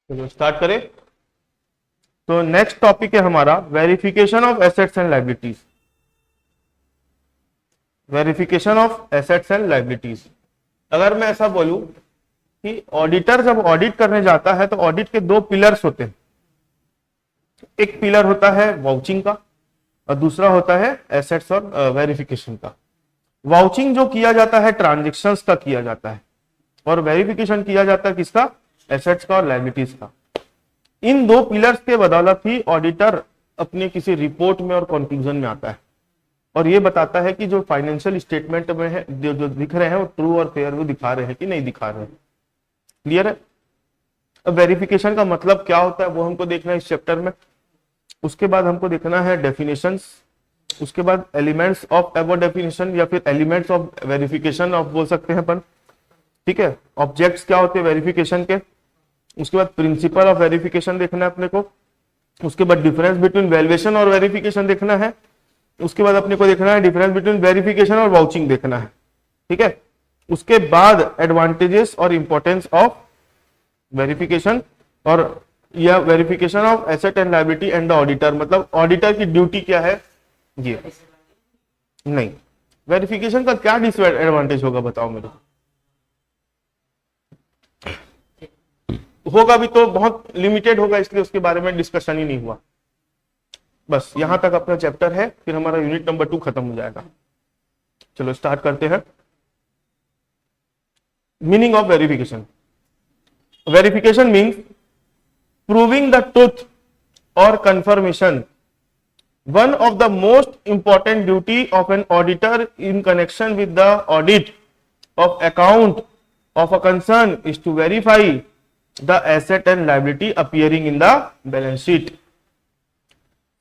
चलो स्टार्ट करें। तो नेक्स्ट टॉपिक है हमारा verification of assets and liabilities. Verification of assets and liabilities. अगर मैं ऐसा बोलूं कि ऑडिटर जब ऑडिट करने जाता है तो ऑडिट के दो पिलर्स होते हैं। एक पिलर होता है वाउचिंग का और दूसरा होता है एसेट्स और वेरिफिकेशन का। वाउचिंग जो किया जाता है ट्रांजेक्शन्स का किया जाता है और वेरिफिकेशन किया जाता है किसका, एसेट्स का और लायबिलिटीज का। इन दो पिलर्स के बदौलत ही ऑडिटर अपने किसी रिपोर्ट में और कंक्लूजन में आता है और ये बताता है कि जो फाइनेंशियल स्टेटमेंट में है जो दिख रहे हैं वो ट्रू और फेयर वो दिखा रहे हैं कि नहीं दिखा रहे हैं। क्लियर है। अब वेरिफिकेशन का मतलब क्या होता है वो हमको देखना है इस चैप्टर में। उसके बाद हमको देखना है डेफिनेशंस, उसके बाद एलिमेंट्स ऑफ एबो डेफिनेशन या फिर एलिमेंट्स ऑफ वेरिफिकेशन ऑफ बोल सकते हैं अपन। ठीक है। ऑब्जेक्ट्स क्या होते हैं वेरिफिकेशन के। उसके बाद प्रिंसिपल ऑफ वेरिफिकेशन देखना है अपने को। उसके बाद डिफरेंस बिटवीन वैल्यूएशन और वेरिफिकेशन देखना है। उसके बाद अपने को देखना है डिफरेंस बिटवीन वेरिफिकेशन और वाउचिंग देखना है। ठीक है। उसके बाद एडवांटेजेस और इंपॉर्टेंस ऑफ वेरिफिकेशन और या verification of asset and liability and the auditor, मतलब ऑडिटर की ड्यूटी क्या है ये। नहीं, वेरिफिकेशन का क्या डिसएडवांटेज होगा बताओ मेरे को। होगा भी तो बहुत लिमिटेड होगा, इसलिए उसके बारे में डिस्कशन ही नहीं हुआ। बस यहां तक अपना चैप्टर है, फिर हमारा यूनिट नंबर 2 खत्म हो जाएगा। चलो स्टार्ट करते हैं। Meaning of verification. Verification means proving the truth और confirmation. One of the most important duty of an auditor in connection with the audit of account of a concern is to verify the asset and liability appearing in the balance sheet।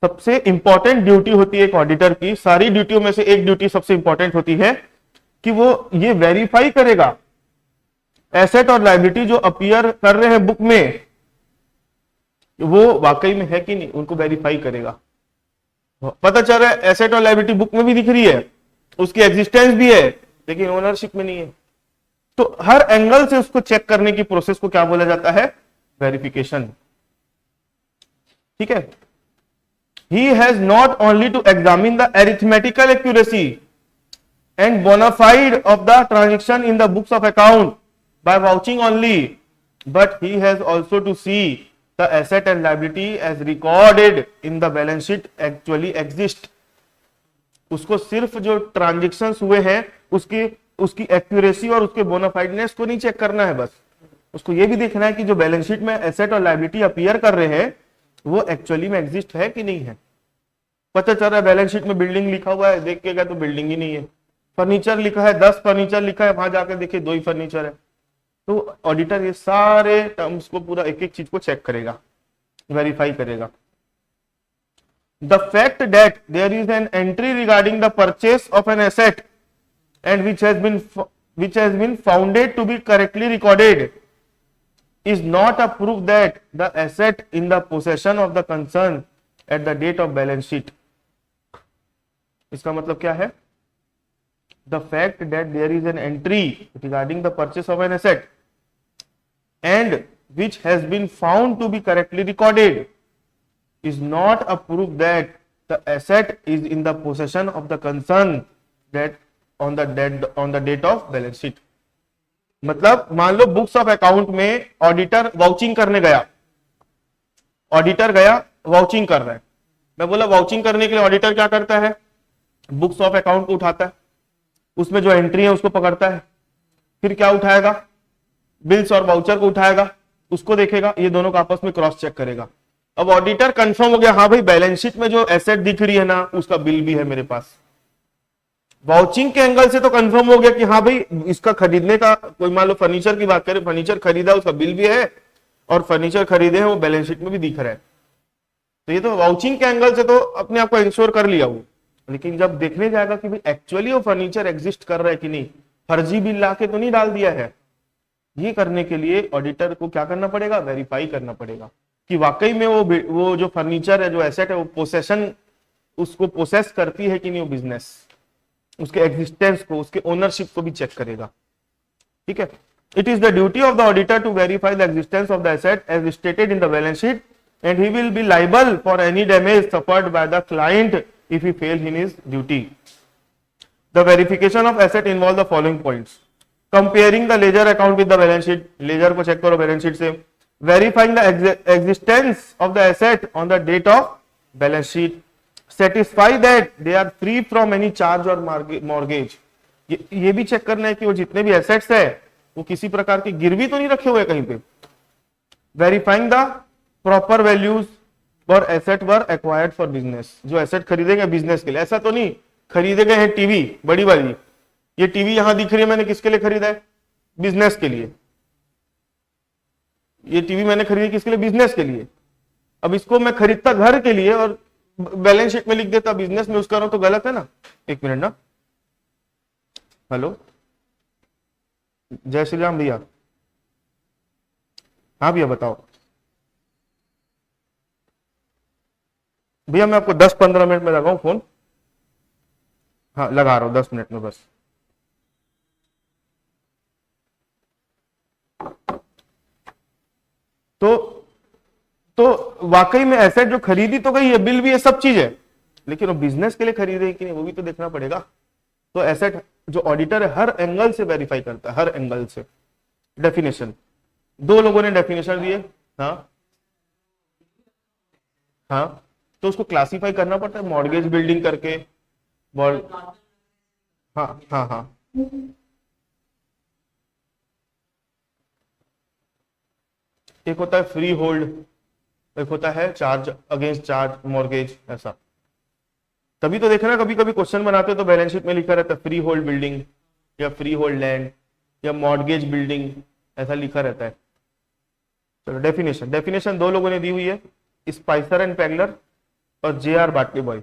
सबसे important duty होती है एक auditor की, सारी ड्यूटियों में से एक duty सबसे इंपॉर्टेंट होती है कि वो ये वेरीफाई करेगा एसेट और लायबिलिटी जो अपीयर कर रहे हैं बुक में वो वाकई में है कि नहीं, उनको वेरीफाई करेगा। पता चल रहा है एसेट और लायबिलिटी बुक में भी दिख रही है, उसकी एग्जिस्टेंस भी है, लेकिन ओनरशिप में नहीं है। तो हर एंगल से उसको चेक करने की प्रोसेस को क्या बोला जाता है, वेरिफिकेशन। ठीक है। He has not only to examine the arithmetical accuracy and bona fide of the transaction in the books of account by vouching only, but he has also to see the asset and liability as recorded in the balance sheet actually exist. उसको सिर्फ जो transaction हुए हैं उसकी accuracy और उसके बोनाफाइडनेस को नहीं चेक करना है, बस उसको ये भी देखना है कि जो बैलेंस शीट में एसेट और लायबिलिटी अपीयर कर रहे हैं वो एक्चुअली में एग्जिस्ट है कि नहीं है। पता चल रहा है बैलेंस शीट में बिल्डिंग लिखा हुआ है, देख के गया तो बिल्डिंग ही नहीं है। फर्नीचर लिखा है, 10 फर्नीचर लिखा है, वहां जाकर देखे 2 ही फर्नीचर है। तो ऑडिटर ये सारे टर्म्स को पूरा एक एक चीज को चेक करेगा, वेरीफाई करेगा। The fact that there is an entry regarding the purchase of an asset and which has been founded to be correctly recorded is not a proof that the asset in the possession of the concern at the date of balance sheet। इसका मतलब क्या है, the fact that there is an entry regarding the purchase of an asset and which has been found to be correctly recorded is not a proof that the asset is in the possession of the concern that on the date of balance sheet। मतलब मान लो books of account में auditor vouching करने गया, auditor गया vouching कर रहा है। मैं बोला वाउचिंग करने के लिए ऑडिटर क्या करता है, बुक्स ऑफ अकाउंट को उठाता है, उसमें जो एंट्री है उसको पकड़ता है, फिर क्या उठाएगा, बिल्स और वाउचर को उठाएगा, उसको देखेगा, ये दोनों का आपस में क्रॉस चेक करेगा। अब ऑडिटर कंफर्म हो गया, हाँ भाई बैलेंस शीट में जो एसेट दिख रही है ना उसका बिल भी है मेरे पास। वाउचिंग के एंगल से तो कंफर्म हो गया कि हाँ भाई इसका खरीदने का, कोई मान लो फर्नीचर की बात करें, फर्नीचर खरीदा उसका बिल भी है और फर्नीचर खरीदे हैं वो बैलेंस शीट में भी दिख रहा है। तो ये तो वाउचिंग के एंगल से तो अपने आप को इंश्योर कर लिया वो। लेकिन जब देखने जाएगा कि भाई एक्चुअली वो फर्नीचर एग्जिस्ट कर रहा है कि नहीं, फर्जी बिल लाके तो नहीं डाल दिया है, ये करने के लिए ऑडिटर को क्या करना पड़ेगा, वेरीफाई करना पड़ेगा कि वाकई में वो जो फर्नीचर है, जो एसेट है, वो पोसेशन उसको पोसेस करती है कि नहीं वो बिजनेस, उसके एग्जिस्टेंस को, उसके ओनरशिप को भी चेक करेगा। ठीक है। It is the duty of the auditor to verify the existence of the asset as stated in the balance sheet, and he will be liable for any damage suffered by the client if he fails in his duty. The verification of asset involve the following points: comparing the ledger account with the balance sheet, ledger को check करो balance sheet से, verifying the existence of the asset on the date of balance sheet, satisfy that they are free from any charge or mortgage. ये भी check करना है कि वो जितने भी एसेट्स है वो किसी प्रकार की गिरवी तो नहीं रखे हुए कहीं पे. वेरीफाइंग द प्रॉपर वैल्यूज और asset were acquired for business. जो एसेट खरीदेंगे बिजनेस के लिए, ऐसा तो नहीं खरीदे गए हैं टीवी बड़ी वाली, ये टीवी यहां दिख रही है, मैंने किसके लिए खरीदा है? बिजनेस के लिए. ये टीवी मैंने खरीदी किसके लिए? बिजनेस के लिए. अब इसको मैं खरीदता घर के लिए और बैलेंस शीट में लिख देता बिजनेस में यूज कर रहा हूं, तो गलत है ना. एक मिनट ना. हेलो, जय श्री राम भैया. हाँ भैया बताओ. भैया मैं आपको 10-15 मिनट में लगाऊं फोन. हाँ लगा रहा हूं 10 मिनट में बस. तो वाकई में एसेट जो खरीदी तो गई है, बिल भी है, सब चीज है, लेकिन वो बिजनेस के लिए खरीदे है कि नहीं वो भी तो देखना पड़ेगा. तो एसेट जो ऑडिटर है हर एंगल से वेरीफाई करता है, हर एंगल से. डेफिनेशन, दो लोगों ने डेफिनेशन दिए. हाँ हाँ, तो उसको क्लासिफाई करना पड़ता है मॉर्गेज बिल्डिंग करके. हाँ हाँ हाँ, एक होता है फ्री होल्ड, एक होता है चार्ज अगेंस्ट चार्ज मॉर्गेज. ऐसा तभी तो देखना, कभी कभी क्वेश्चन बनाते हो तो बैलेंस शीट में लिखा रहता है फ्री होल्ड बिल्डिंग या फ्री होल्ड लैंड या मॉर्गेज बिल्डिंग, ऐसा लिखा रहता है. चलो डेफिनेशन, डेफिनेशन दो लोगों ने दी हुई है, स्पाइसर एंड पैगलर और J.R. Batliboi.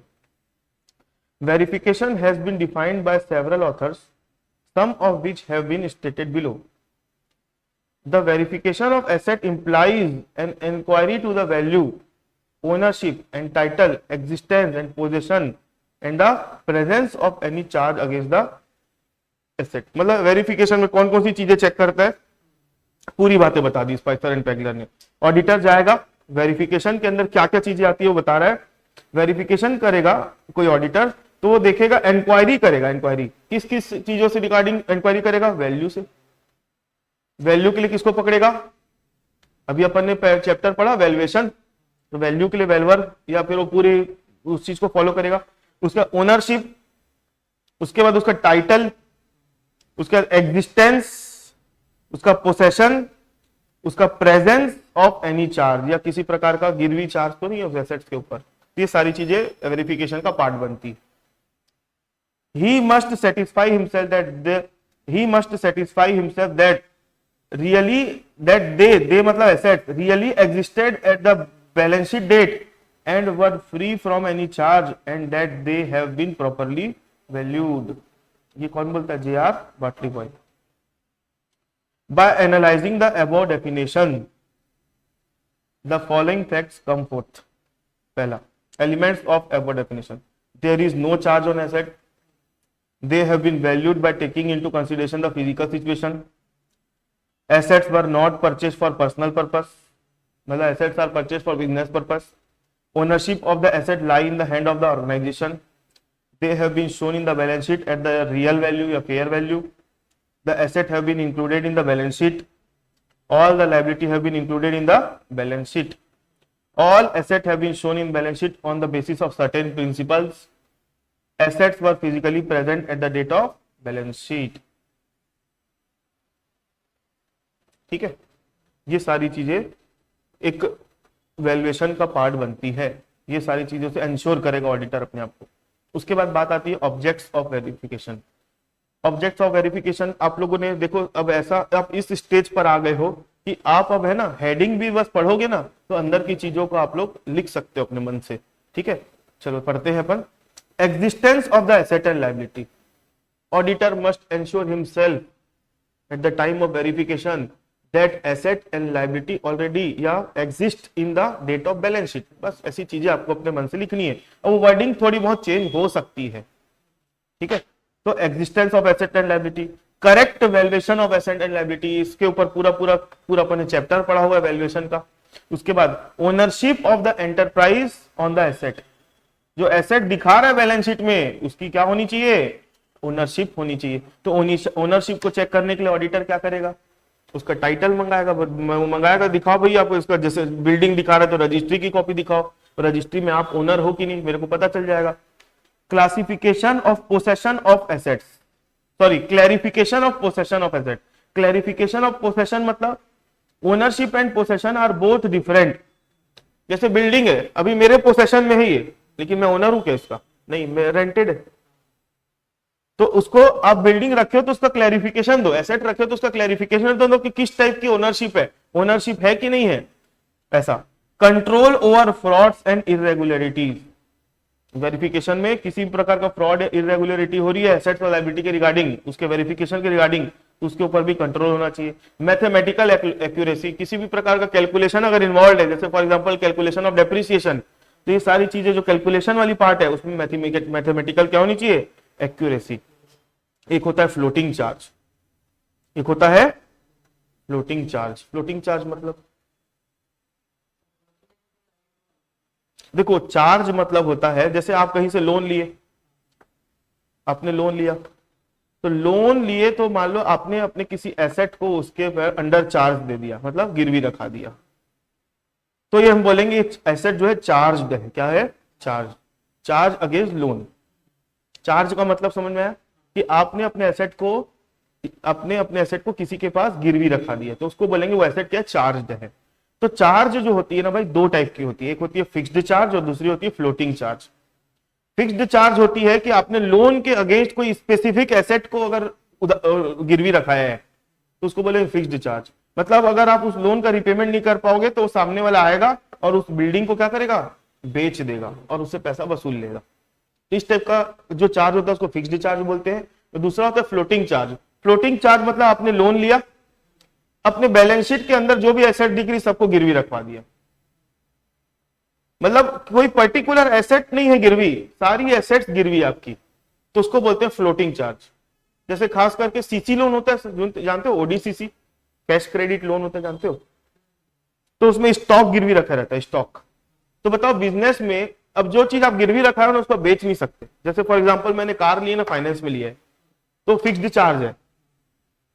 Verification has been defined by several authors, some of which have been stated below. The verification of asset implies an inquiry to the value, ownership and title, existence and possession and the presence of any charge against the asset. मतलब verification में कौन कौन सी चीजें check करता है, पूरी बातें बता दी स्पाइसर एंड पैगलर ने. ऑडिटर जाएगा, वेरिफिकेशन के अंदर क्या क्या चीजें आती है वो बता रहा है. वेरिफिकेशन करेगा कोई ऑडिटर तो वो देखेगा, इंक्वायरी करेगा. इंक्वायरी किस किस चीजों से रिगार्डिंग इंक्वायरी करेगा? वैल्यू से. वैल्यू के लिए किसको पकड़ेगा? अभी अपन ने चैप्टर पढ़ा वैल्यूएशन, तो वैल्यू के लिए वैल्यूअर या फिर वो पूरी उस चीज को फॉलो करेगा. उसका ओनरशिप, उसके बाद उसका टाइटल, उसका एग्जिस्टेंस, उसका पोसेशन, उसका प्रेजेंस ऑफ एनी चार्ज या किसी प्रकार का गिरवी चार्ज तो नहीं है उस एसेट्स के ऊपर. ये सारी चीजें वेरिफिकेशन का पार्ट बनती. He must satisfy himself that really that they मतलब asset really existed at the balance sheet date and were free from any charge and that they have been properly valued. ये कौन बोलता है? J.R. बाटली boy. By analyzing the above definition, the following facts come forth. पहला, elements of above definition: there is no charge on asset, they have been valued by taking into consideration the physical situation, assets were not purchased for personal purpose, मतलब assets are purchased for business purpose, ownership of the asset lie in the hand of the organization, they have been shown in the balance sheet at the real value or fair value, the asset have been included in the balance sheet, all the liability have been included in the balance sheet, all assets have been shown in balance sheet on the basis of certain principles, assets were physically present at the date of balance sheet. ठीक है, ये सारी चीजें एक valuation का part बनती है. ये सारी चीजों से इंश्योर करेगा ऑडिटर अपने आप को. उसके बाद बात आती है objects of verification. Objects of verification आप लोगों ने देखो, अब ऐसा आप इस स्टेज पर आ गए हो कि आप अब है ना हेडिंग भी बस पढ़ोगे ना तो अंदर की चीजों को आप लोग लिख सकते हो अपने मन से. ठीक है, चलो पढ़ते हैं अपन. Existence of the asset and liability. Auditor must ensure himself at the time of verification that asset and liability already या exist in the date of balance sheet. बस ऐसी चीजें आपको अपने मन से लिखनी है. अब वर्डिंग थोड़ी बहुत चेंज हो सकती है. ठीक है, तो existence of asset and liability, correct valuation of asset and liability, इसके ऊपर पूरा पूरा पूरा अपन चैप्टर पढ़ा हुआ है वैल्यूएशन का। उसके बाद ownership of the enterprise on the asset, जो एसेट दिखा रहा है बैलेंस शीट में उसकी क्या होनी चाहिए, ओनरशिप होनी चाहिए। तो ओनरशिप को चेक करने के लिए ऑडिटर क्या करेगा, उसका टाइटल मंगाएगा दिखाओ भैया आपको, इसका जैसे बिल्डिंग दिखा रहा है तो रजिस्ट्री की कॉपी दिखाओ, रजिस्ट्री में आप ओनर हो कि नहीं मेरे को पता चल जाएगा। Classification of possession of assets, sorry clarification of possession of asset. Clarification of possession मतलब ownership and possession are both different. जैसे बिल्डिंग है, अभी मेरे पोसेशन में है ये, लेकिन मैं ओनर हूं क्या इसका, नहीं, मैं रेंटेड है। तो उसको आप बिल्डिंग रखे हो तो उसका क्लैरिफिकेशन दो, एसेट रखे हो तो उसका क्लैरिफिकेशन दो कि किस टाइप की ओनरशिप है कि नहीं है। ऐसा control over frauds and irregularities, verification में किसी प्रकार का फ्रॉड या इरेगुलरिटी हो रही है एसेट्स और लायबिलिटी के रिगार्डिंग, उसके वेरिफिकेशन के रिगार्डिंग, तो उसके ऊपर भी कंट्रोल होना चाहिए। मैथमेटिकल एक्यूरेसी, किसी भी प्रकार का कैलकुलेशन अगर इन्वॉल्व है, जैसे for example calculation of depreciation, तो ये सारी चीजें जो कैलकुलेशन वाली पार्ट है उसमें मैथमेटिकल क्या होनी चाहिए, एक्यूरेसी। एक होता है फ्लोटिंग चार्ज, एक होता है फ्लोटिंग चार्ज। फ्लोटिंग चार्ज मतलब देखो, चार्ज मतलब होता है जैसे आप कहीं से लोन लिए, आपने लोन लिया, तो लोन लिए तो मान लो आपने अपने किसी एसेट को उसके अंडर चार्ज दे दिया, मतलब गिरवी रखा दिया, तो ये हम बोलेंगे एसेट जो है चार्ज है। क्या है, charge, charge against loan. Charge का मतलब समझ में आया कि आपने अपने एसेट को किसी के पास गिरवी रखा दिया, तो उसको बोलेंगे वो एसेट क्या, चार्ज है। तो चार्ज जो होती है ना भाई, दो टाइप की होती है, एक होती है फिक्स्ड चार्ज और दूसरी होती है फ्लोटिंग चार्ज। फिक्स्ड चार्ज होती है कि आपने लोन के अगेंस्ट कोई स्पेसिफिक एसेट को अगर गिरवी रखाया है तो उसको बोलेंगे फिक्स्ड चार्ज। मतलब अगर आप उस लोन का रिपेमेंट नहीं कर पाओगे तो सामने वाला आएगा और उस बिल्डिंग को क्या करेगा, बेच देगा और उससे पैसा वसूल लेगा। इस टाइप का जो चार्ज होता है उसको फिक्स्ड चार्ज बोलते हैं। तो दूसरा होता है फ्लोटिंग चार्ज। फ्लोटिंग चार्ज मतलब आपने लोन लिया, अपने बैलेंस शीट के अंदर जो भी एसेट दिख रही सबको गिरवी रखवा दिया, मतलब कोई पर्टिकुलर एसेट नहीं है गिरवी, सारी एसेट्स गिरवी आपकी, तो उसको बोलते हैं फ्लोटिंग चार्ज। जैसे खास करके सीसी लोन होता है, जानते हो, ओडीसीसी, कैश क्रेडिट लोन होता है, जानते हो, तो उसमें स्टॉक गिरवी रखा रहता है, स्टॉक। तो बताओ बिजनेस में अब जो चीज आप गिरवी रखा है ना उसको बेच नहीं सकते। जैसे फॉर एग्जांपल मैंने कार ली ना, फाइनेंस में लिया है, तो फिक्स्ड चार्ज है,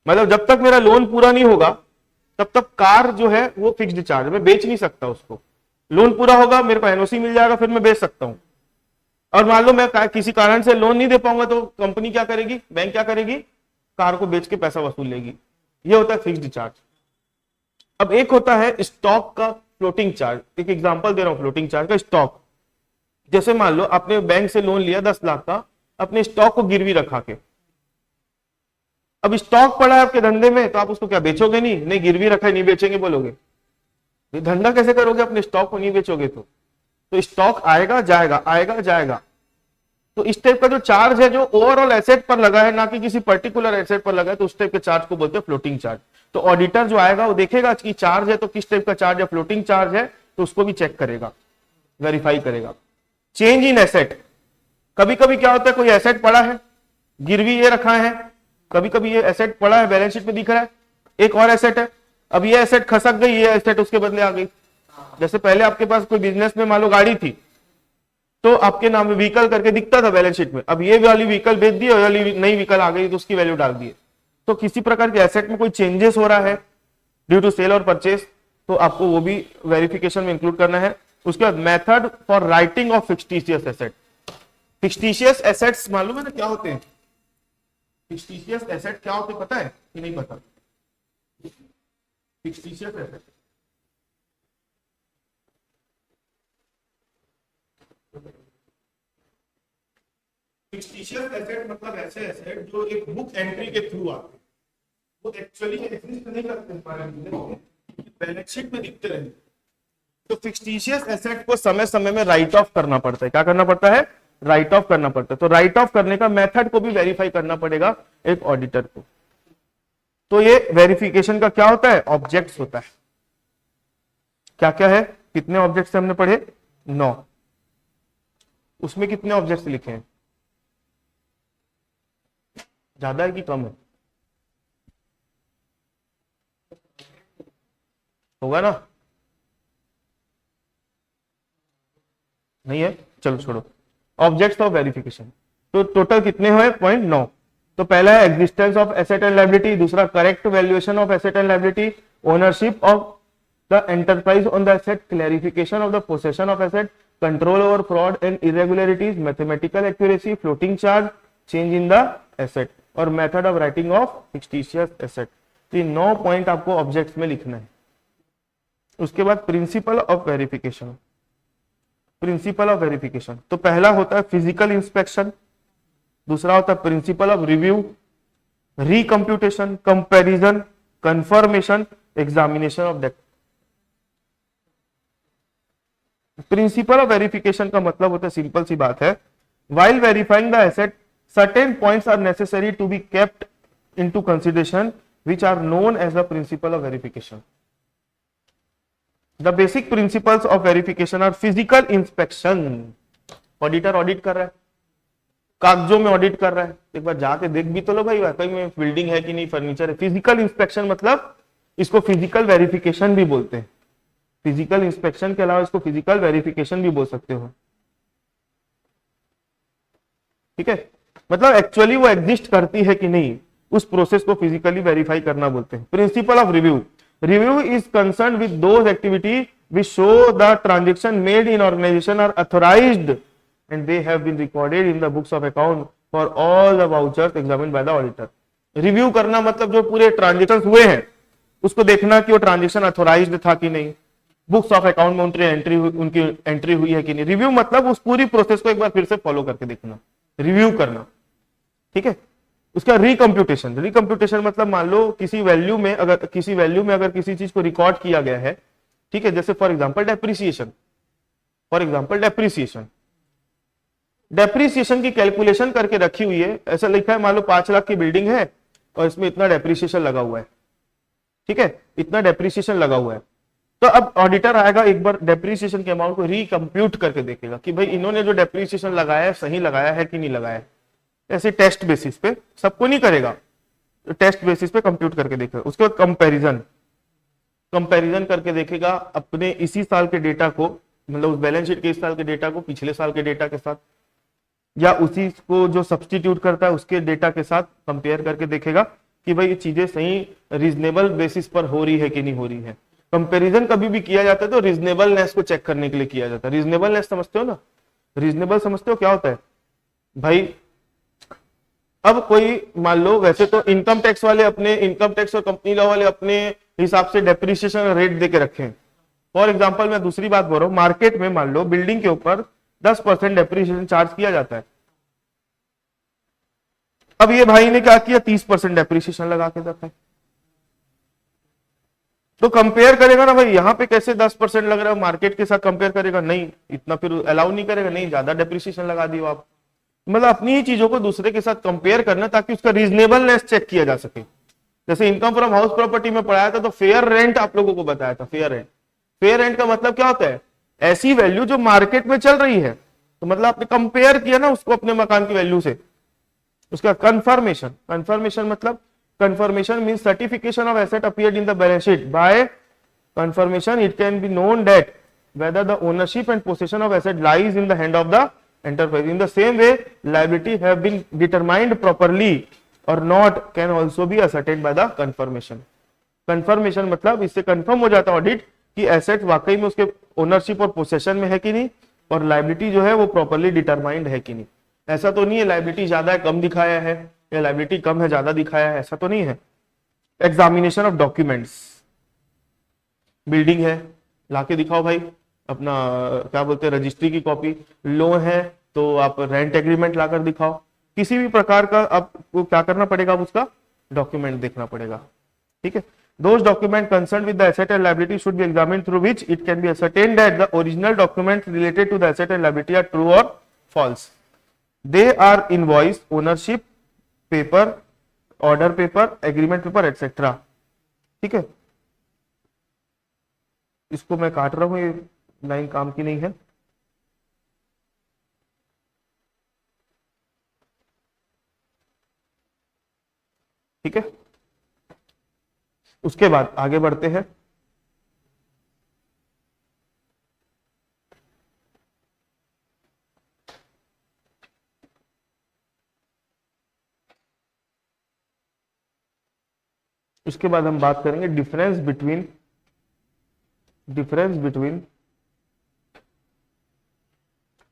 मतलब जब तक मेरा लोन पूरा नहीं होगा तब तक कार जो है वो फिक्स्ड चार्ज, मैं बेच नहीं सकता उसको। लोन पूरा होगा, मेरे को एनओसी मिल जाएगा, फिर मैं बेच सकता हूं। और मान लो मैं किसी कारण से लोन नहीं दे पाऊंगा तो कंपनी क्या करेगी, बैंक क्या करेगी, कार को बेच के पैसा वसूल लेगी। ये होता है फिक्स्ड चार्ज। अब एक होता है स्टॉक का फ्लोटिंग चार्ज। एक एग्जांपल दे रहा हूं फ्लोटिंग चार्ज का। स्टॉक, जैसे मान लो आपने बैंक से लोन लिया 10 लाख का, अपने स्टॉक को गिरवी रखा के, अब स्टॉक पड़ा है आपके धंधे में, तो आप उसको क्या बेचोगे, नहीं गिरवी रखा है नहीं बेचेंगे बोलोगे, धंधा कैसे करोगे अपने स्टॉक को नहीं बेचोगे तो स्टॉक आएगा जाएगा, आएगा जाएगा। तो इस टाइप का जो चार्ज है जो ओवरऑल एसेट पर लगा है, ना कि किसी पर्टिकुलर एसेट पर लगा है, तो उस टाइप के चार्ज को बोलते हैं फ्लोटिंग चार्ज। तो ऑडिटर जो आएगा वो देखेगा कि चार्ज है तो किस टाइप का चार्ज है, फ्लोटिंग चार्ज है तो उसको भी चेक करेगा, वेरीफाई करेगा। चेंज इन एसेट, कभी कभी क्या होता है कोई एसेट पड़ा है, गिरवी ये रखा है, कभी कभी ये एसेट पड़ा है बैलेंस शीट में दिख रहा है, एक और एसेट है, अब ये एसेट खसक गई, ये एसेट उसके बदले आ गई। जैसे पहले आपके पास कोई बिजनेस में मान लो गाड़ी थी, तो आपके नाम में व्हीकल करके दिखता था बैलेंस शीट में, अब ये वाली व्हीकल बेच दी और वाली नई व्हीकल आ गई तो उसकी वैल्यू डाल दी। तो किसी प्रकार के एसेट में कोई चेंजेस हो रहा है ड्यू टू सेल और परचेस, तो आपको वो भी वेरिफिकेशन में इंक्लूड करना है। उसके बाद method for writing off fictitious asset. Fictitious assets मालूम है ना क्या होते हैं, फिक्सटिशियस एसेट क्या होते हैं पता है कि नहीं पता? फिक्सटिशियस एसेट फिक्सटिशियस एसेट मतलब ऐसे एसेट जो एक बुक एंट्री के थ्रू आते हैं, वो एक्चुअली एग्जिस्ट नहीं करते बैलेंस शीट में दिखते रहे। तो फिक्सटिशियस एसेट को समय समय में राइट ऑफ करना पड़ता है। क्या करना पड़ता है? राइट ऑफ करना पड़ता है। तो राइट ऑफ करने का मेथड को भी वेरीफाई करना पड़ेगा एक ऑडिटर को। तो ये वेरिफिकेशन का क्या होता है? ऑब्जेक्ट्स होता है। क्या क्या है? कितने ऑब्जेक्ट्स हमने पढ़े? 9। उसमें कितने ऑब्जेक्ट्स लिखे हैं? ज्यादा है कि कम है? होगा ना? नहीं है, चलो छोड़ो। ऑब्जेक्ट्स ऑफ वेरिफिकेशन, तो टोटल कितने हुए? 0.9। तो पहला है existence of asset and liability, दूसरा correct valuation of asset and liability, ownership of the enterprise on the asset, clarification of the possession of asset, control over fraud and irregularities, mathematical accuracy, floating charge, change in the asset और method of writing off fictitious asset. ये 9 point आपको objects में लिखना है। उसके बाद principle of verification, principle of verification, तो पहला होता है फिजिकल इंस्पेक्शन, दूसरा होता है principle of review, recomputation, comparison, confirmation, examination of date. Principle of verification का मतलब होता है, सिंपल सी बात है, while verifying the asset certain points are necessary to be kept into consideration which are known as the principle of verification. The basic principles of verification are physical inspection, auditor audit कर रहा है, कागजों में audit कर रहा है, एक बार जाके देख भी तो लो भाई वाकई में बिल्डिंग है कि नहीं, फर्नीचर है। फिजिकल इंस्पेक्शन मतलब इसको फिजिकल वेरिफिकेशन भी बोलते हैं। फिजिकल इंस्पेक्शन के अलावा इसको फिजिकल वेरिफिकेशन भी बोल सकते हो, ठीक है? मतलब एक्चुअली वो एग्जिस्ट करती है कि नहीं, उस प्रोसेस को फिजिकली वेरीफाई करना बोलते हैं। Principle of review, review is concern with those activity which show the transaction made in organisation are authorised and they have been recorded in the books of account for all the vouchers examined by the auditor. Review करना मतलब जो पूरे transaction हुए हैं उसको देखना कि वो ट्रांजेक्शन अथोराइज्ड था कि नहीं, बुक्स ऑफ अकाउंट में उनकी एंट्री हुई है कि नहीं। रिव्यू मतलब उस पूरी प्रोसेस को एक बार फिर से फॉलो करके देखना, रिव्यू करना, ठीक है? उसका रिकम्प्यूटेशन, रिकम्प्यूटेशन मतलब मान लो किसी वैल्यू में अगर किसी चीज को रिकॉर्ड किया गया है, ठीक है, जैसे फॉर एग्जांपल डेप्रिसिएशन, डेप्रिसिएशन की कैलकुलेशन करके रखी हुई है, ऐसा लिखा है मान लो 5 लाख की बिल्डिंग है और इसमें इतना डेप्रिसिएशन लगा हुआ है, ठीक है, इतना डेप्रिसिएशन लगा हुआ है। तो अब ऑडिटर आएगा, एक बार डेप्रिसिएशन के अमाउंट को रिकम्प्यूट करके देखेगा कि भाई इन्होंने जो डेप्रिसिएशन लगाया है सही लगाया है कि नहीं लगाया है। ऐसे टेस्ट बेसिस पे, सबको नहीं करेगा, तो टेस्ट बेसिस पे कंप्यूट करके देखेगा। उसके बाद कंपैरिजन करके देखेगा अपने इसी साल के डेटा को, मतलब उस बैलेंस शीट के इस साल के डेटा को पिछले साल के डेटा के साथ, या उसी को जो सब्सटीट्यूट करता है उसके डेटा के साथ कंपेयर करके देखेगा कि भाई ये चीजें सही रीजनेबल बेसिस पर हो रही है कि नहीं हो रही है। कंपैरिजन कभी भी किया जाता है तो रीजनेबलनेस को चेक करने के लिए किया जाता है। रीजनेबलनेस समझते हो ना? रीजनेबल समझते हो क्या होता है भाई? अब कोई मान लो, वैसे तो इनकम टैक्स वाले अपने इनकम टैक्स और कंपनी लॉ वाले अपने हिसाब से डेप्रिसिएशन रेट देके रखे हैं। फॉर एग्जांपल मैं दूसरी बात बोल रहा हूं, मार्केट में मान लो बिल्डिंग के ऊपर 10% डेप्रिसिएशन चार्ज किया जाता है। अब ये भाई ने क्या किया, 30% डेप्रिसिएशन लगा के रखा है। तो कंपेयर करेगा ना भाई, यहाँ पे कैसे 10% लग रहा है, मार्केट के साथ कंपेयर करेगा, नहीं इतना फिर अलाउ नहीं करेगा, नहीं ज्यादा डेप्रिसिएशन लगा दियो आप। मतलब अपनी ही चीजों को दूसरे के साथ कंपेयर करना ताकि उसका रीजनेबलनेस चेक किया जा सके। जैसे इनकम फ्रॉम हाउस प्रॉपर्टी में पढ़ाया था तो फेयर रेंट आप लोगों को बताया था। फेयर रेंट का मतलब क्या होता है? ऐसी वैल्यू जो मार्केट में चल रही है। तो मतलब आपने कंपेयर किया ना उसको अपने मकान की वैल्यू से। उसका कंफर्मेशन मतलब confirmation means certification of asset appeared in the balance sheet. By confirmation it can be known that whether the ownership and possession of asset lies in the hand of the enterprise. In the same way liability have been determined properly or not can also be ascertained by the confirmation. Confirmation मतलब इससे confirm हो जाता है audit कि asset वाकई में उसके ownership और पोसेशन में है कि नहीं, और लायबिलिटी जो है वो प्रॉपर्ली डिटरमाइंड है कि नहीं। ऐसा तो नहीं है लायबिलिटी ज्यादा है कम दिखाया है, या लायबिलिटी कम है ज्यादा दिखाया है, ऐसा तो नहीं है। एग्जामिनेशन ऑफ डॉक्यूमेंट्स, बिल्डिंग है लाके दिखाओ भाई अपना क्या बोलते हैं रजिस्ट्री की कॉपी, लोन है तो आप रेंट एग्रीमेंट लाकर दिखाओ, किसी भी प्रकार का आपको क्या करना पड़ेगा, उसका डॉक्यूमेंट देखना पड़ेगा, ठीक है। Those documents concerned with the asset and liability should be examined through which it can be ascertained that the original documents related to the asset and liability are true or false. They are invoice, ownership paper, order paper, agreement paper, etc. ठीक है, इसको मैं काट रहा हूं, ये line काम की नहीं है। ठीक है, उसके बाद आगे बढ़ते हैं। उसके बाद हम बात करेंगे difference between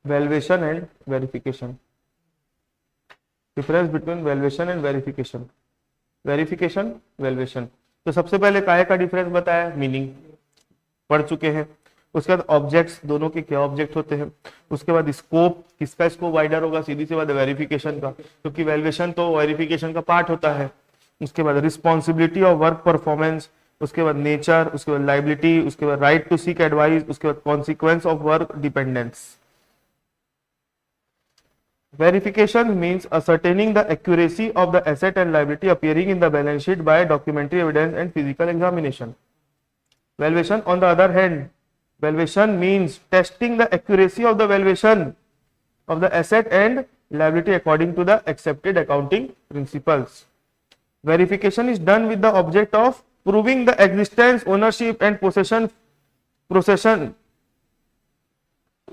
valuation and verification. Difference between valuation and verification, valuation. तो सबसे पहले काय का डिफरेंस बताया, मीनिंग पढ़ चुके हैं। उसके बाद ऑब्जेक्ट्स, दोनों के क्या ऑब्जेक्ट होते हैं। उसके बाद स्कोप, किसका स्कोप वाइडर होगा, सीधी सी बात है वेरिफिकेशन का, क्योंकि वैल्यूएशन तो वेरिफिकेशन का पार्ट होता है। उसके बाद रिस्पॉन्सिबिलिटी ऑफ वर्क परफॉर्मेंस, उसके बाद नेचर, उसके बाद लाइबिलिटी, उसके बाद राइट टू सीक एडवाइस, उसके बाद consequence of work dependence. Verification means ascertaining the accuracy of the asset and liability appearing in the balance sheet by documentary evidence and physical examination. Valuation, on the other hand, valuation means testing the accuracy of the valuation of the asset and liability according to the accepted accounting principles. Verification is done with the object of proving the existence, ownership and possession,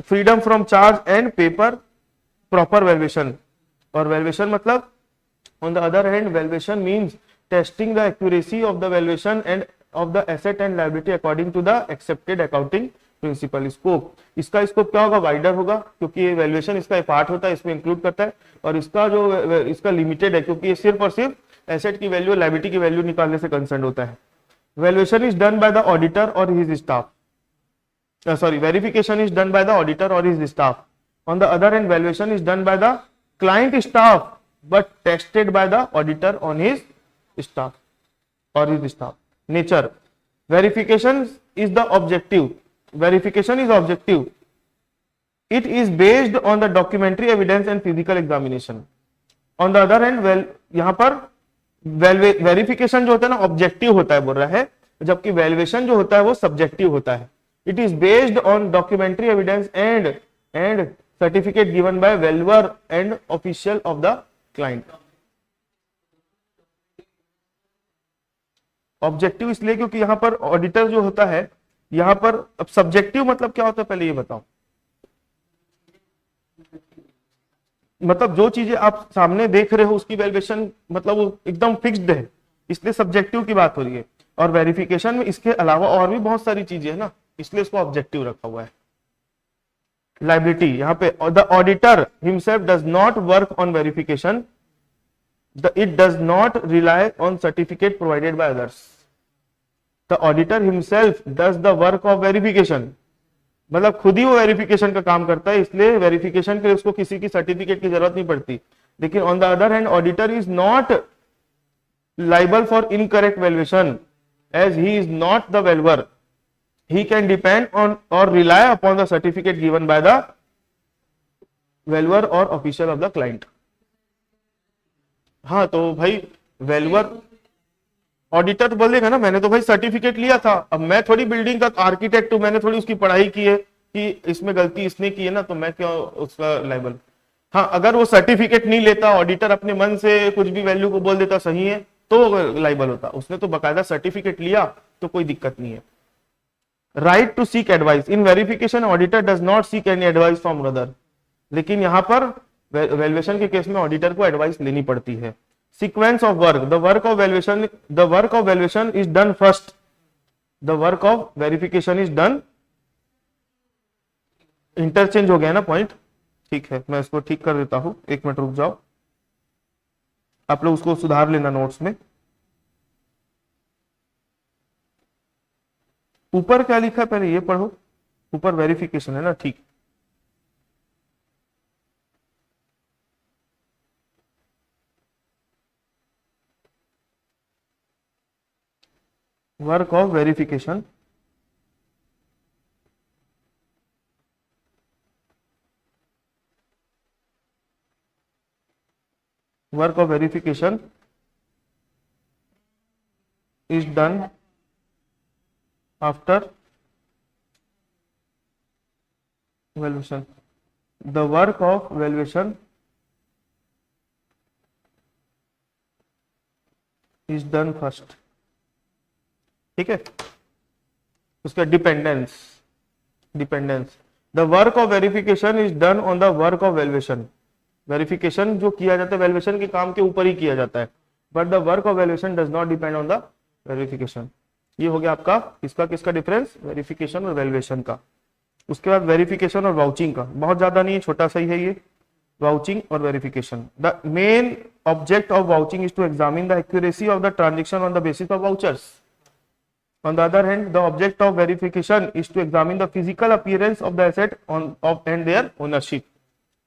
freedom from charge and paper proper valuation. और valuation मतलब on the other hand valuation means testing the accuracy of the valuation and of the asset and liability according to the accepted accounting principle. Scope, इसका scope क्या होगा, wider होगा, क्योंकि valuation इसका part होता है, इसमें इंक्लूड करता है। और इसका जो इसका लिमिटेड है, क्योंकि ये सिर्फ और सिर्फ एसेट की वैल्यू, लायबिलिटी की वैल्यू निकालने से कंसर्न होता है। Valuation is done by the auditor और his staff, verification is done by the auditor और his staff. On the other hand, valuation is done by the client staff but tested by the auditor on his staff or his staff. Nature, verification is the objective. Verification is objective. It is based on the documentary evidence and physical examination. On the other hand, यहाँ पर verification जो होता है ना objective होता है बोल रहा है, जबकि वैल्यूएशन जो होता है वो सब्जेक्टिव होता है। It is based on documentary evidence and certificate given by valuer and official of the client. Objective इसलिए क्योंकि यहां पर ऑडिटर जो होता है, यहां पर अब सब्जेक्टिव मतलब क्या होता है पहले ये बताओ। मतलब जो चीजें आप सामने देख रहे हो उसकी वैल्यूएशन मतलब वो एकदम फिक्स्ड है, इसलिए सब्जेक्टिव की बात हो रही है। और वेरिफिकेशन में इसके अलावा और भी बहुत सारी चीजें है ना, इसलिए इसको ऑब्जेक्टिव रखा हुआ है। लाइबिलिटी, यहाँ पे the auditor himself does not work on verification, it does not rely on certificate provided by others. The auditor himself does the work of verification, मतलब खुद ही वो वेरिफिकेशन का काम करता है, इसलिए वेरिफिकेशन के लिए उसको किसी की सर्टिफिकेट की जरूरत नहीं पड़ती। लेकिन on the other hand auditor is not liable for incorrect valuation as he is not the valuer, he can depend on or rely upon the certificate given by the valuer or official of the client. हाँ तो भाई valuer auditor तो बोलेगा ना मैंने तो भाई certificate लिया था, अब मैं थोड़ी बिल्डिंग का आर्किटेक्ट हूं, मैंने थोड़ी उसकी पढ़ाई की है कि इसमें गलती इसने की है ना, तो मैं क्यों उसका लाइबल। हाँ अगर वो सर्टिफिकेट नहीं लेता, ऑडिटर अपने मन से कुछ भी वैल्यू को बोल देता सही है तो लाइबल होता, उसने तो बकायदा सर्टिफिकेट लिया तो कोई दिक्कत नहीं है। Right to seek advice, in verification auditor does not seek any advice from other, लेकिन यहां पर वैल्यूएशन के केस में ऑडिटर को एडवाइस लेनी पड़ती है। Sequence of work, the work of valuation is done first, the work of verification is done, interchange हो गया ना पॉइंट, ठीक है मैं इसको ठीक कर देता हूं, एक मिनट रुक जाओ, आप लोग उसको सुधार लेना नोट्स में। ऊपर क्या लिखा है पहले ये पढ़ो, ऊपर वेरिफिकेशन है ना, ठीक। Work of verification, work of verification is done after valuation, the work of valuation is done first, ठीक है। उसका dependence, the work of verification is done on the work of valuation, verification जो किया जाता है वैल्यूएशन के काम के ऊपर ही किया जाता है, but the work of valuation does not depend on the verification. ये हो गया आपका किसका किसका डिफरेंस, वेरिफिकेशन और वैल्यूएशन का। उसके बाद वेरिफिकेशन और वाउचिंग का, बहुत ज्यादा नहीं है, छोटा सा ही है ये, वाउचिंग और verification. The main object of vouching is to examine the accuracy of the transaction on the basis of vouchers. On the other hand, the object of verification is to examine the physical appearance of the asset and their ownership.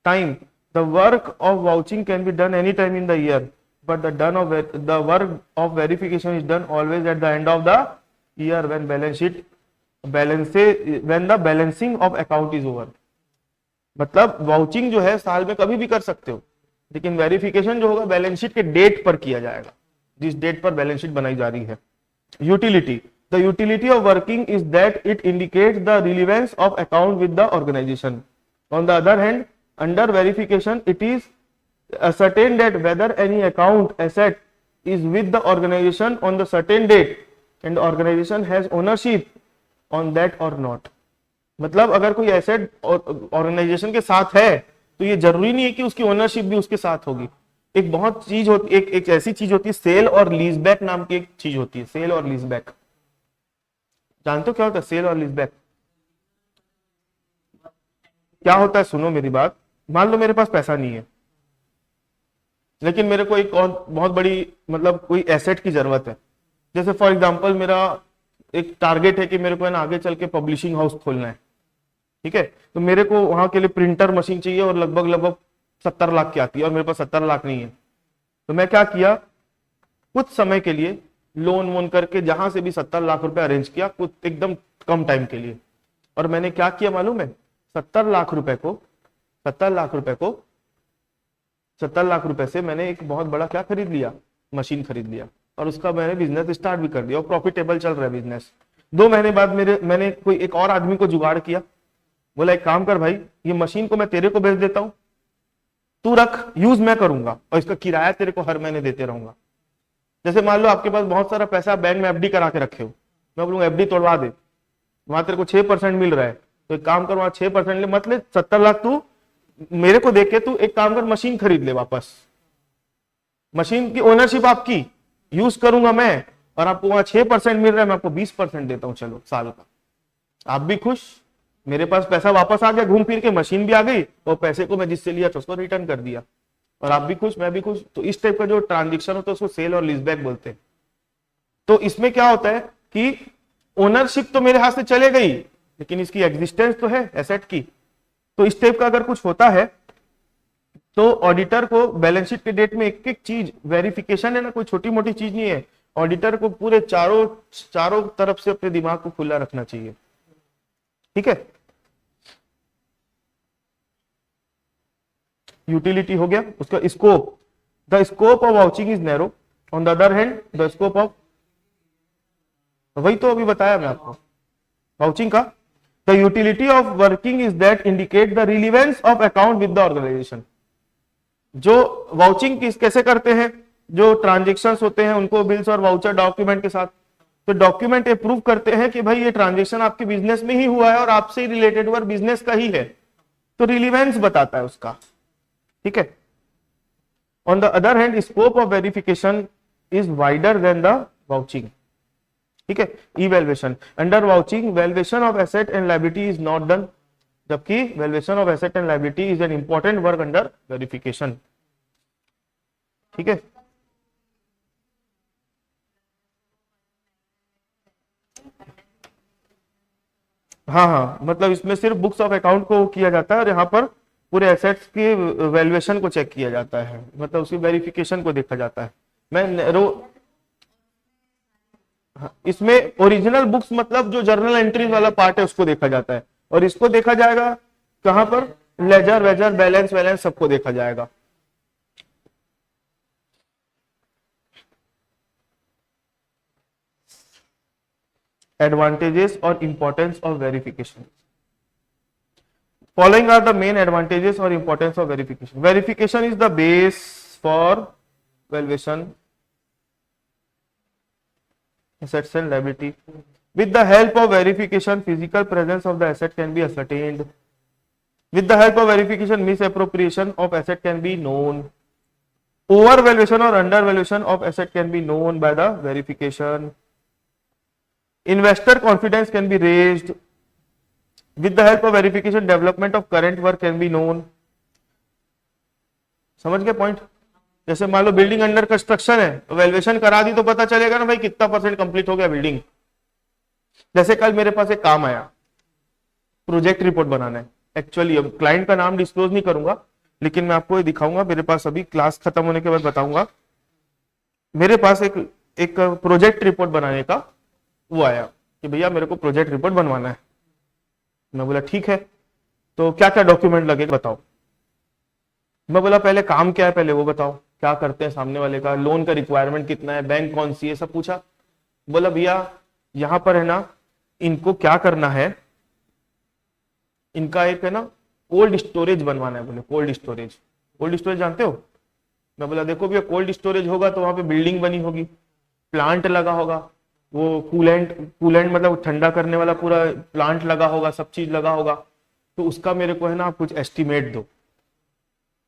Time. The work of vouching can be done any time in the year, but the work of verification is done always at the end of the year when when the balancing of account is over. मतलब vouching जो है साल में कभी भी कर सकते हो, लेकिन वेरिफिकेशन जो होगा बैलेंस शीट के डेट पर किया जाएगा, जिस डेट पर बैलेंस शीट बनाई जा रही है। Utility. The utility of working is that it indicates the relevance of account with the organization. On the other hand, under verification, it is ascertained that whether any account asset is with the organization on the certain date and the organization has ownership on that or not. मतलब अगर कोई asset organisation के साथ है तो ये जरूरी नहीं है कि उसकी ओनरशिप भी उसके साथ होगी। एक बहुत चीज होती, एक ऐसी चीज होती है, सेल और लीज बैक नाम की एक चीज होती है, सेल और लीज बैक। जानते हो क्या होता है सेल और लीज बैक? क्या होता है, सुनो मेरी बात। मान लो मेरे पास पैसा नहीं है, लेकिन मेरे को एक और बहुत बड़ी मतलब कोई एसेट की जरूरत है। जैसे फॉर एग्जांपल मेरा एक टारगेट है कि मेरे को है ना आगे चल के पब्लिशिंग हाउस खोलना है, ठीक है, तो मेरे को वहां के लिए प्रिंटर मशीन चाहिए और लगभग 70 लाख की आती है और मेरे पास 70 लाख नहीं है। तो मैं क्या किया, कुछ समय के लिए लोन वोन करके जहां से भी 70 लाख रुपए अरेंज किया, कुछ एकदम कम टाइम के लिए। और मैंने क्या किया मालूम है, 70 लाख रुपए से मैंने एक बहुत बड़ा क्या खरीद लिया, मशीन खरीद लिया, और उसका मैंने बिजनेस स्टार्ट भी कर दिया और प्रॉफिटेबल चल रहा है बिजनेस। 2 महीने बाद मैंने कोई एक और आदमी को जुगाड़ किया, बोला एक काम कर भाई, ये मशीन को मैं तेरे को बेच देता हूं, तू रख, यूज मैं करूंगा और इसका किराया तेरे को हर महीने देते रहूंगा। जैसे मान लो आपके पास बहुत सारा पैसा बैंक में एफडी करा के रखे हो, मैं बोलूंगा एफडी तोड़वा दे, वहां तेरे को 6% मिल रहा है, तो एक काम कर वहां 6% ले, मतलब 70 लाख तू मेरे को देके तू एक काम कर मशीन खरीद ले वापस, मशीन की ओनरशिप आपकी, यूज करूंगा मैं, और आपको वहां 6% मिल रहा है, मैं आपको 20% देता हूं, चलो साल का, आप भी खुश, मेरे पास पैसा वापस आ गया घूम फिर के, मशीन भी आ गई और पैसे को मैं जिससे लिया था उसको रिटर्न कर दिया, और आप भी खुश मैं भी खुश। तो इस टाइप का जो ट्रांजेक्शन होता है उसको सेल और लीजबैक बोलते हैं। तो इसमें क्या होता है कि ओनरशिप तो मेरे हाथ से चले गई, लेकिन इसकी एग्जिस्टेंस तो है एसेट की। तो इस टाइप का अगर कुछ होता है तो ऑडिटर को बैलेंस शीट के डेट में एक एक चीज, वेरिफिकेशन है ना, कोई छोटी मोटी चीज नहीं है, ऑडिटर को पूरे चारों तरफ से अपने दिमाग को खुला रखना चाहिए, ठीक है। यूटिलिटी हो गया, उसका scope, the scope of vouching is narrow, on the other hand the scope of, वही तो अभी बताया मैं आपको वाउचिंग का। The utility of working is that indicate the relevance of account with the organisation. जो वाउचिंग कैसे करते हैं, जो ट्रांजेक्शन्स होते हैं उनको बिल्स और वाउचर डॉक्यूमेंट के साथ, तो डॉक्यूमेंट ये प्रूव करते हैं कि भाई ये ट्रांजेक्शन आपके बिजनेस में ही हुआ है और आपसे रिलेटेड हुआ, बिजनेस का ही है, तो रिलीवेंस बताता है उसका, ठीक है। On the other hand scope of verification is wider than the vouching, ठीक है। Evaluation, under vouching valuation of asset and liability is not done, जबकि valuation of asset and liability is an important work under verification, ठीक है। हाँ, मतलब इसमें सिर्फ books of account को किया जाता है और यहाँ पर पूरे एसेट्स के वैल्यूएशन को चेक किया जाता है, मतलब उसकी वेरिफिकेशन को देखा जाता है। इसमें ओरिजिनल बुक्स मतलब जो जर्नल एंट्रीज वाला पार्ट है उसको देखा जाता है, और इसको देखा जाएगा कहां पर, लेजर वेजर बैलेंस सबको देखा जाएगा। Advantages or importance of verification. Following are the main advantages or importance of verification. Verification is the base for valuation, assets and liability. With the help of verification, physical presence of the asset can be ascertained. With the help of verification, misappropriation of asset can be known. Overvaluation or undervaluation of asset can be known by the verification. Investor confidence can be raised. With the help of verification, development of current work can be known. समझ गए point? जैसे मान लो building under construction है, valuation करा दी तो पता चलेगा ना भाई कितना % कंप्लीट हो गया बिल्डिंग। जैसे कल मेरे पास एक काम आया, प्रोजेक्ट रिपोर्ट बनाना है। एक्चुअली अब क्लाइंट का नाम डिस्क्लोज नहीं करूंगा, लेकिन मैं आपको ये दिखाऊंगा। मेरे पास अभी क्लास खत्म होने के बाद बताऊंगा। मेरे पास एक प्रोजेक्ट रिपोर्ट बनाने का वो आया कि भैया मेरे को प्रोजेक्ट रिपोर्ट बनवाना है। मैं बोला ठीक है, तो क्या क्या डॉक्यूमेंट लगेगा बताओ। मैं बोला पहले काम क्या है पहले वो बताओ, क्या करते हैं सामने वाले का, लोन का रिक्वायरमेंट कितना है, बैंक कौन सी है, सब पूछा। बोला भैया यहां पर है ना, इनको क्या करना है, इनका एक है ना कोल्ड स्टोरेज बनवाना है। बोले कोल्ड स्टोरेज, कोल्ड स्टोरेज जानते हो? मैं बोला देखो भैया कोल्ड स्टोरेज होगा तो वहां पे बिल्डिंग बनी होगी, प्लांट लगा होगा, वो कूलेंट मतलब ठंडा करने वाला पूरा प्लांट लगा होगा, सब चीज लगा होगा। तो उसका मेरे को है ना आप कुछ एस्टिमेट दो,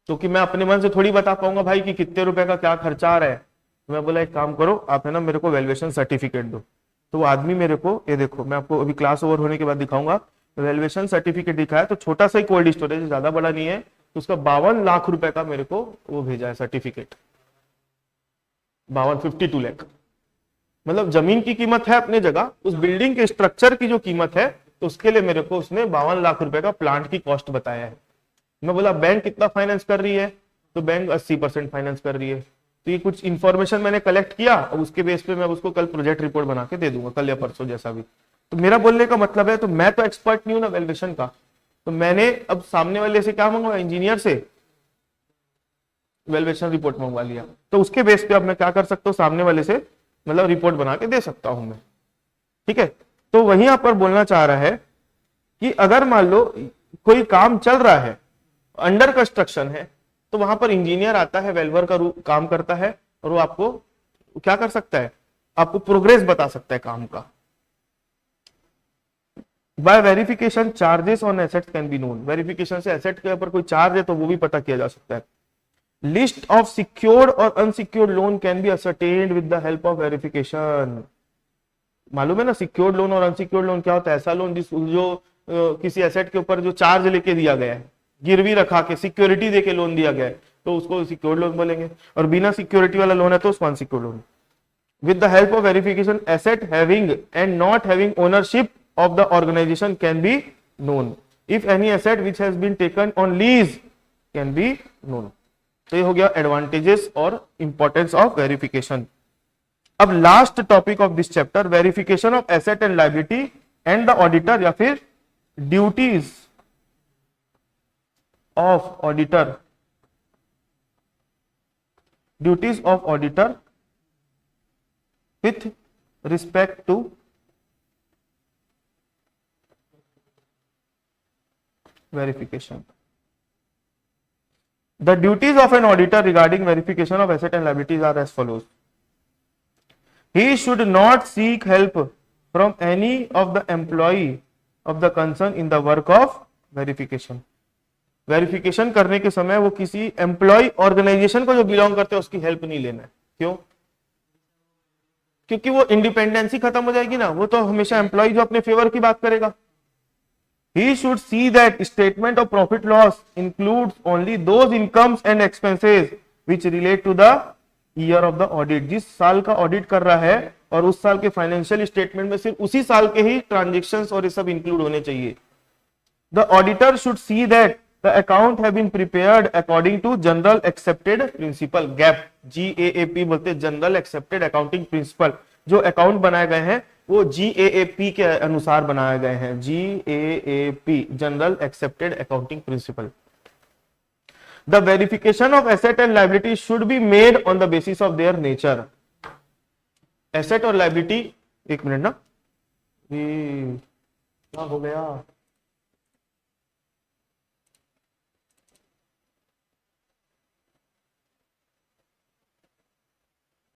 तो कि मैं अपने मन से थोड़ी बता पाऊंगा भाई कि कितने रुपए का क्या खर्चा आ रहा है। तो मैं बोला एक काम करो आप है ना मेरे को वैल्यूएशन सर्टिफिकेट दो। तो वो आदमी मेरे को, ये देखो मैं आपको अभी क्लास ओवर होने के बाद दिखाऊंगा, वैल्यूएशन सर्टिफिकेट दिखाया। तो छोटा सा ही कोल्ड स्टोरेज, ज्यादा बड़ा नहीं है। तो उसका 52 लाख रुपए का मेरे को वो भेजा है सर्टिफिकेट। 52 लाख, मतलब जमीन की कीमत है अपने जगह, उस बिल्डिंग के स्ट्रक्चर की जो कीमत है तो उसके लिए मेरे को उसने 52 लाख रुपए का प्लांट की कॉस्ट बताया है। मैं बोला बैंक कितना फाइनेंस कर रही है? तो बैंक 80% फाइनेंस कर रही है। तो ये कुछ इंफॉर्मेशन मैंने कलेक्ट किया और उसके बेस पे मैं उसको कल प्रोजेक्ट रिपोर्ट बना के दे दूंगा, कल या परसों जैसा भी। तो मेरा बोलने का मतलब है, तो मैं तो एक्सपर्ट नहीं हूं ना वैल्यूएशन का, तो मैंने अब सामने वाले से क्या मंगवाया, इंजीनियर से वैल्यूएशन रिपोर्ट मंगवा लिया। तो उसके बेस पे अब मैं क्या कर सकता हूँ, सामने वाले से मतलब रिपोर्ट बना के दे सकता हूं मैं। ठीक है, तो वही यहाँ पर बोलना चाह रहा है कि अगर मान लो कोई काम चल रहा है, अंडर कंस्ट्रक्शन है, तो वहां पर इंजीनियर आता है, वेल्वर का काम करता है और वो आपको क्या कर सकता है, आपको प्रोग्रेस बता सकता है काम का। By verification charges on assets can be known. Verification से एसेट के ऊपर कोई चार्ज है तो वो भी पता किया जा सकता है। लिस्ट ऑफ सिक्योर्ड और unsecured loan can be ascertained with the help of verification. मालूम है ना सिक्योर्ड लोन और अनसिक्योर्ड लोन क्या होता है? ऐसा लोन जो किसी एसेट के ऊपर जो चार्ज लेके दिया गया है, गिरवी रखा के सिक्योरिटी देके लोन दिया गया है, तो उसको सिक्योर्ड लोन बोलेंगे। और बिना सिक्योरिटी वाला लोन है तो उसको unsecured loan. With the help of verification asset having and not having ownership of the organization can be known. If any asset which has been taken on lease can be known. तो ये हो गया advantages और importance of verification. अब last topic of this chapter, verification of asset and liability and the auditor, या फिर duties of auditor, duties of auditor with respect to verification. The duties of an auditor regarding verification of asset and liabilities are as follows. He should not seek help from any of the employee of the concern in the work of verification. Verification करने के समय वो किसी employ organisation को जो belong करते हैं उसकी हेल्प नहीं लेना है। क्यों? क्योंकि वो इंडिपेंडेंसी खत्म हो जाएगी ना, वो तो हमेशा एम्प्लॉय जो अपने फेवर की बात करेगा। He should see that statement of profit loss includes only those incomes and expenses which relate to the year of the audit. जिस साल का ऑडिट कर रहा है और उस साल के फाइनेंशियल स्टेटमेंट में सिर्फ उसी साल के ही ट्रांजेक्शंस और ये सब इंक्लूड होने चाहिए। The auditor should see that the account have been prepared according to general accepted principle GAAP, GAAP बोलते हैं जनरल एक्सेप्टेड अकाउंटिंग प्रिंसिपल। जो अकाउंट बनाए गए हैं वो GAAP के अनुसार बनाए गए हैं। GAAP general accepted accounting principle. The verification of asset and liability should be made on the basis of their nature. Asset और लायबिलिटी, एक मिनट ना, ये क्या हो गया?